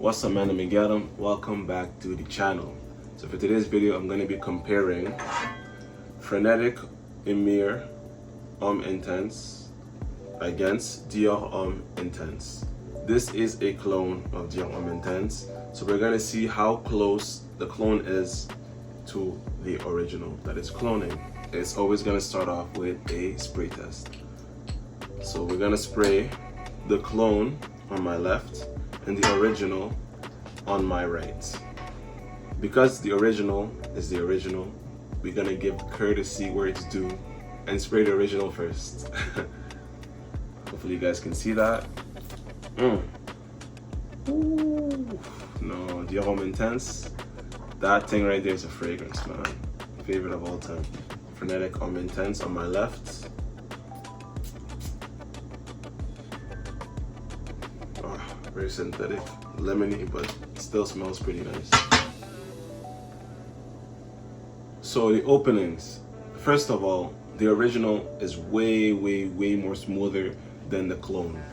What's up, man? I'm Miguel. Welcome back to the channel. So for today's video, I'm going to be comparing Frenetic Homme Intense against Dior Homme Intense. This is a clone of Dior Homme Intense, so we're going to see how close the clone is to the original that is cloning. It's always going to start off with a spray test. So we're going to spray the clone on my left and the original on my right. Because the original is the original, we're gonna give courtesy where it's due and spray the original first. Hopefully you guys can see that. Ooh. No, Dior Homme Intense. That thing right there is a fragrance, man. Favorite of all time. Frenetic Homme Intense on my left. Very synthetic, lemony, but still smells pretty nice. So the openings, first of all, the original is way more smoother than the clone.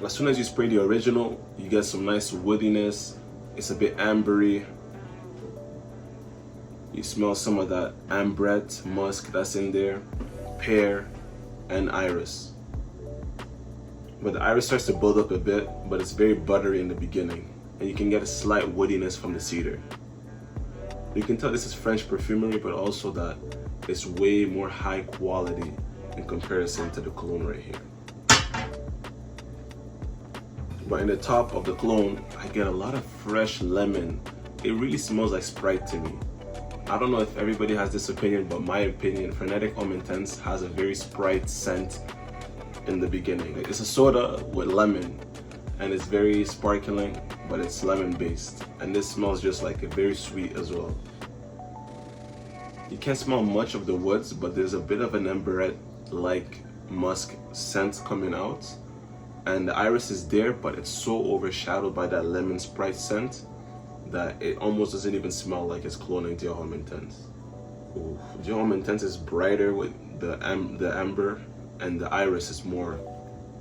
As soon as you spray the original, you get some nice woodiness. It's a bit ambery. You smell some of that ambrette musk that's in there, pear and iris. But the iris starts to build up a bit, but it's very buttery in the beginning. And you can get a slight woodiness from the cedar. You can tell this is French perfumery, but also that it's way more high quality in comparison to the cologne right here. But in the top of the cologne, I get a lot of fresh lemon. It really smells like Sprite to me. I don't know if everybody has this opinion, but my opinion, Frenetic Homme Intense has a very Sprite scent in the beginning. It's a soda with lemon and it's very sparkling, but it's lemon based, and this smells just like it, very sweet as well. You can't smell much of the woods, but there's a bit of an amberette like musk scent coming out, and the iris is there, but it's so overshadowed by that lemon Sprite scent that it almost doesn't even smell like it's cloning Dior Homme Intense. Ooh. Dior Homme Intense is brighter with the amber, and the iris is more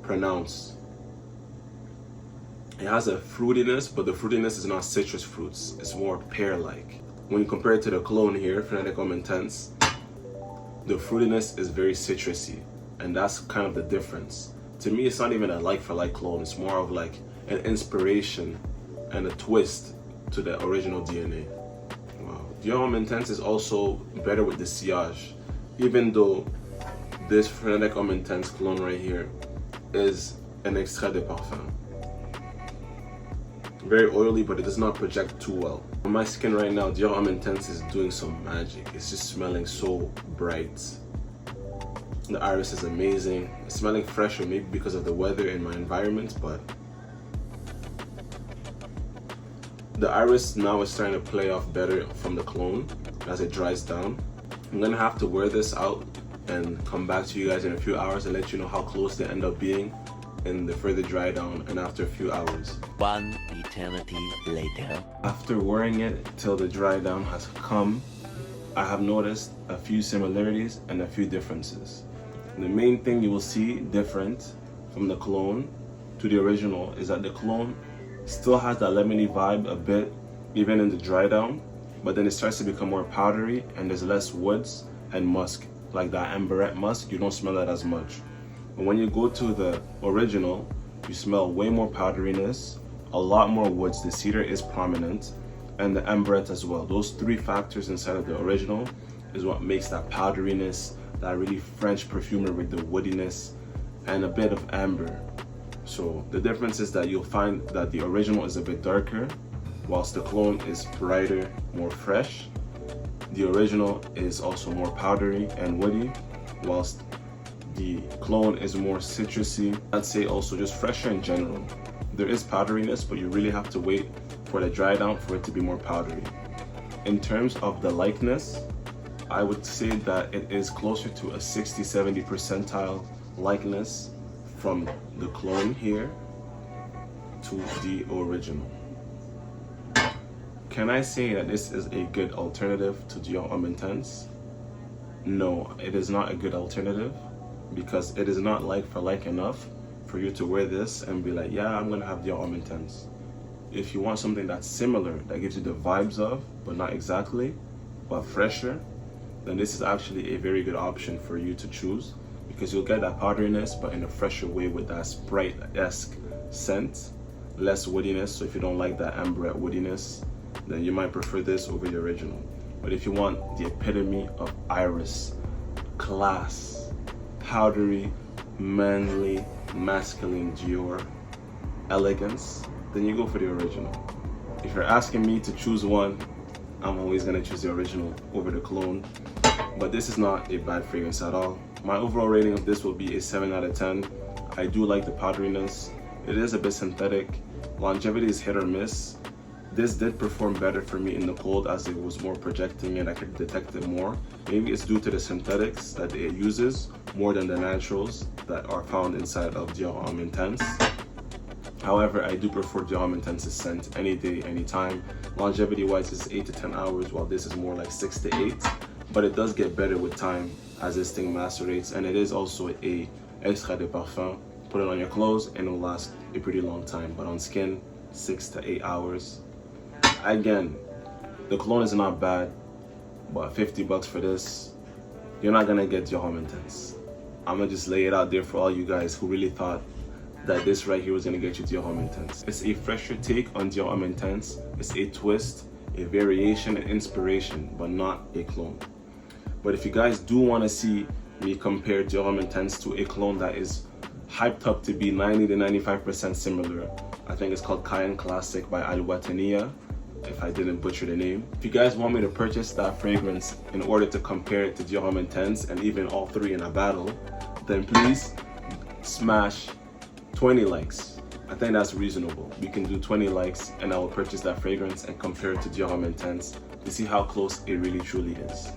pronounced. It has a fruitiness, but the fruitiness is not citrus fruits. It's more pear-like. When you compare it to the clone here, Frenetic Homme Intense, the fruitiness is very citrusy, and that's kind of the difference. To me, it's not even a like-for-like clone. It's more of like an inspiration and a twist to the original DNA. Wow. Dior Homme Intense is also better with the sillage, even though this Frenetic Homme Intense cologne right here is an extrait de parfum. Very oily, but it does not project too well. On my skin right now, Dior Homme Intense is doing some magic. It's just smelling so bright. The iris is amazing. It's smelling fresher, maybe because of the weather and my environment, but the iris now is starting to play off better from the cologne as it dries down. I'm gonna have to wear this out and come back to you guys in a few hours and let you know how close they end up being in the further dry down and after a few hours. One eternity later. After wearing it till the dry down has come, I have noticed a few similarities and a few differences. The main thing you will see different from the cologne to the original is that the cologne still has that lemony vibe a bit, even in the dry down, but then it starts to become more powdery and there's less woods and musk. Like that amberette musk, you don't smell that as much. But when you go to the original, you smell way more powderiness, a lot more woods. The cedar is prominent, and the amberette as well. Those three factors inside of the original is what makes that powderiness, that really French perfumery with the woodiness and a bit of amber. So the difference is that you'll find that the original is a bit darker, whilst the clone is brighter, more fresh. The original is also more powdery and woody, whilst the clone is more citrusy. I'd say also just fresher in general. There is powderiness, but you really have to wait for the dry down for it to be more powdery. In terms of the likeness, I would say that it is closer to a 60-70 percentile likeness from the clone here to the original. Can I say that this is a good alternative to Dior Homme Intense? No, it is not a good alternative because it is not like for like enough for you to wear this and be like, yeah, I'm gonna have Dior Homme Intense. If you want something that's similar, that gives you the vibes of, but not exactly, but fresher, then this is actually a very good option for you to choose, because you'll get that powderiness, but in a fresher way with that Sprite-esque scent, less woodiness. So if you don't like that amberette woodiness, then you might prefer this over the original. But if you want the epitome of iris, class, powdery, manly, masculine Dior elegance, then you go for the original. If you're asking me to choose one, I'm always gonna choose the original over the cologne. But this is not a bad fragrance at all. My overall rating of this will be a 7 out of 10. I do like the powderiness. It is a bit synthetic. Longevity is hit or miss. This did perform better for me in the cold, as it was more projecting and I could detect it more. Maybe it's due to the synthetics that it uses more than the naturals that are found inside of Dior Homme Intense. However, I do prefer Dior Homme Intense's scent any day, anytime. Longevity wise, it's 8 to 10 hours, while this is more like 6 to 8. But it does get better with time as this thing macerates, and it is also a extrait de parfum. Put it on your clothes and it'll last a pretty long time, but on skin, 6 to 8 hours. Again, the cologne is not bad, but $50 for this, you're not gonna get Dior Homme Intense. I'm gonna just lay it out there for all you guys who really thought that this right here was gonna get you Dior Homme Intense. It's a fresher take on Dior Homme Intense. It's a twist, a variation, an inspiration, but not a clone. But if you guys do want to see me compare Dior Homme Intense to a clone that is hyped up to be 90 to 95% similar, I think it's called Cayenne Classic by Al Wataniya, if I didn't butcher the name. If you guys want me to purchase that fragrance in order to compare it to Dior Homme Intense and even all three in a battle, then please smash 20 likes. I think that's reasonable. We can do 20 likes and I will purchase that fragrance and compare it to Dior Homme Intense to see how close it really truly is.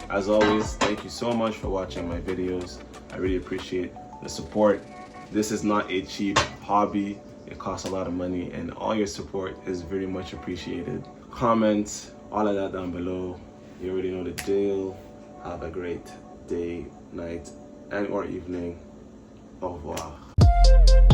As always, thank you so much for watching my videos. I really appreciate the support. This is not a cheap hobby. It costs a lot of money, and all your support is very much appreciated. Comment, all of that down below. You already know the deal. Have a great day, night, and or evening. Au revoir.